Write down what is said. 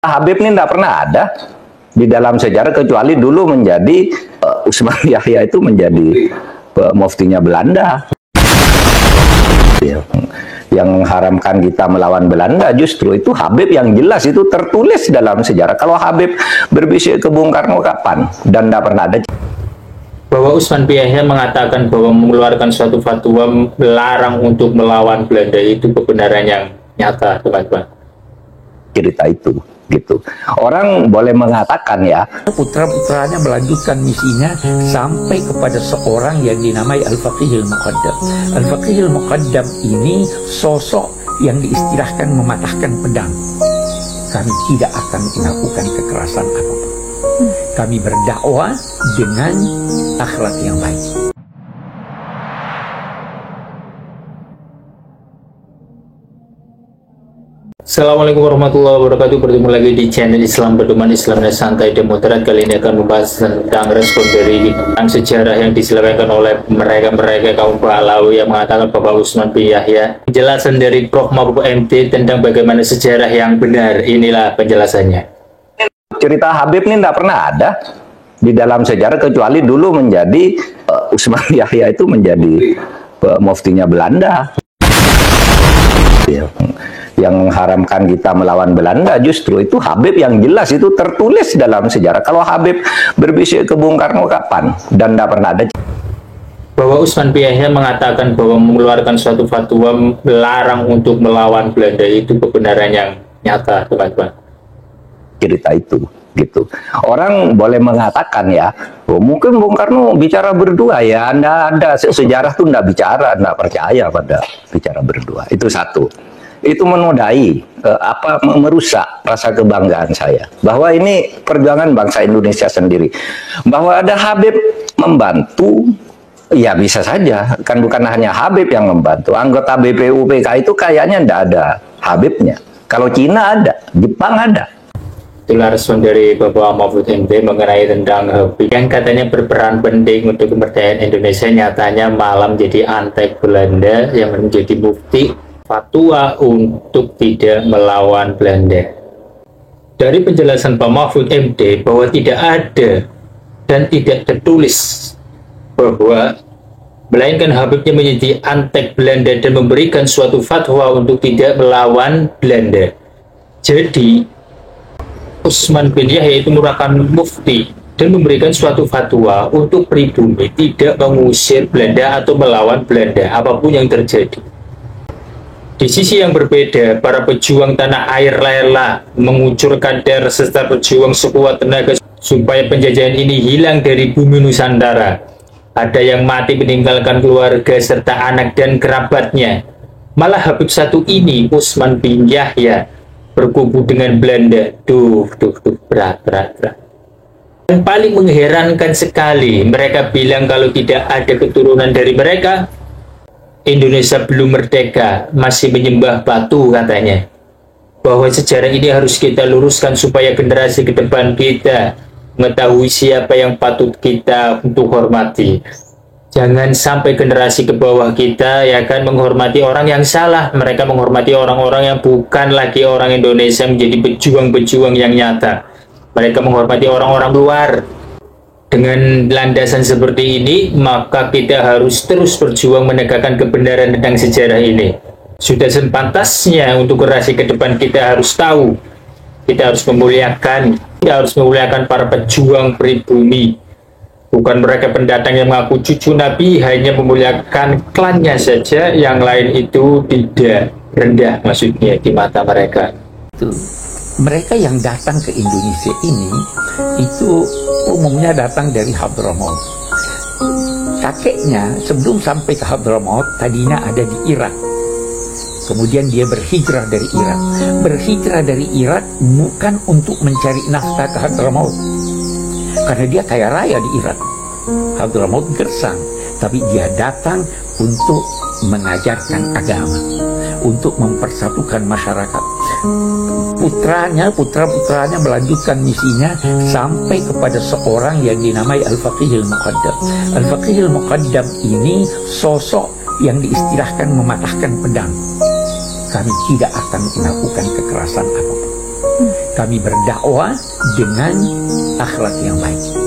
Habib ini tidak pernah ada di dalam sejarah kecuali dulu menjadi Utsman Yahya itu menjadi muftinya Belanda. Yang mengharamkan kita melawan Belanda justru itu Habib yang jelas itu tertulis dalam sejarah. Kalau Habib berbisik ke Bung Karno kapan dan tidak pernah ada. Bahwa Utsman bin Yahya mengatakan bahwa mengeluarkan suatu fatwa melarang untuk melawan Belanda itu kebenaran yang nyata, teman-teman. Cerita itu gitu. Orang boleh mengatakan ya, putra-putranya melanjutkan misinya sampai kepada seorang yang dinamai Al-Faqihil Muqaddam. Al-Faqihil Muqaddam ini sosok yang diistilahkan mematahkan pedang. Kami tidak akan melakukan kekerasan apapun. Kami berdakwah dengan akhlak yang baik. Assalamualaikum warahmatullahi wabarakatuh. Bertemu lagi di channel Islam Pedoman Islam dan Santai dan Moderat. Kali ini akan membahas tentang respon dari sejarah yang diselewengkan oleh mereka kaum pahlawi yang mengatakan bahwa Utsman bin Yahya. Penjelasan dari Prof. Mahfud MD tentang bagaimana sejarah yang benar. Inilah penjelasannya. Cerita Habib ini tidak pernah ada di dalam sejarah kecuali dulu menjadi Utsman Yahya itu menjadi muftinya Belanda. Yang mengharamkan kita melawan Belanda justru itu Habib yang jelas itu tertulis dalam sejarah. Kalau Habib berbisik ke Bung Karno kapan dan tidak pernah ada. Bahwa Utsman bin Yahya mengatakan bahwa mengeluarkan suatu fatwa melarang untuk melawan Belanda itu kebenaran yang nyata, teman-teman. Cerita itu gitu. Orang boleh mengatakan ya, oh, mungkin Bung Karno bicara berdua ya, Anda ada sejarah tuh tidak bicara, tidak percaya pada bicara berdua. Itu satu. Itu menodai merusak rasa kebanggaan saya bahwa ini perjuangan bangsa Indonesia sendiri, bahwa ada Habib membantu ya bisa saja kan, bukan hanya Habib yang membantu, anggota BPUPK itu kayaknya tidak ada Habibnya. Kalau Cina ada, Jepang ada. Itulah respon dari Bapak Mahfud MD mengenai tentang Habib yang katanya berperan penting untuk kemerdekaan Indonesia, nyatanya malah menjadi antek Belanda yang menjadi bukti fatwa untuk tidak melawan Belanda. Dari penjelasan Pak Mahfud MD bahwa tidak ada dan tidak tertulis bahwa melainkan Habibnya menjadi antek Belanda dan memberikan suatu fatwa untuk tidak melawan Belanda. Jadi Utsman bin Yahya itu merupakan mufti dan memberikan suatu fatwa untuk pribumi tidak mengusir Belanda atau melawan Belanda apapun yang terjadi. Di sisi yang berbeda, para pejuang tanah air rela mengucurkan darah serta berjuang sekuat tenaga supaya penjajahan ini hilang dari bumi Nusantara. Ada yang mati meninggalkan keluarga serta anak dan kerabatnya. Malah Habib satu ini, Utsman bin Yahya, berkubu dengan Belanda. Berat. Yang paling mengherankan sekali, mereka bilang kalau tidak ada keturunan dari mereka, Indonesia belum merdeka, masih menyembah batu katanya. Bahwa sejarah ini harus kita luruskan supaya generasi ke depan kita mengetahui siapa yang patut kita untuk hormati. Jangan sampai generasi ke bawah kita ya kan menghormati orang yang salah. Mereka menghormati orang-orang yang bukan lagi orang Indonesia menjadi pejuang-pejuang yang nyata. Mereka menghormati orang-orang luar. Dengan landasan seperti ini, maka kita harus terus berjuang menegakkan kebenaran tentang sejarah ini. Sudah sepantasnya untuk generasi ke depan kita harus tahu, kita harus memuliakan para pejuang pribumi. Bukan mereka pendatang yang mengaku cucu Nabi, hanya memuliakan klannya saja, yang lain itu tidak rendah maksudnya di mata mereka. Mereka yang datang ke Indonesia ini itu umumnya datang dari Hadramaut. Kakeknya sebelum sampai ke Hadramaut tadinya ada di Irak. Kemudian dia berhijrah dari Irak. Berhijrah dari Irak bukan untuk mencari nafkah ke Hadramaut, karena dia kaya raya di Irak. Hadramaut gersang, tapi dia datang untuk mengajarkan agama, untuk mempersatukan masyarakat. Putra-putranya melanjutkan misinya sampai kepada seorang yang dinamai Al-Faqihil Muqaddam. Al-Faqihil Muqaddam ini sosok yang diistilahkan mematahkan pedang. Kami tidak akan melakukan kekerasan apapun. Kami berdakwah dengan akhlak yang baik.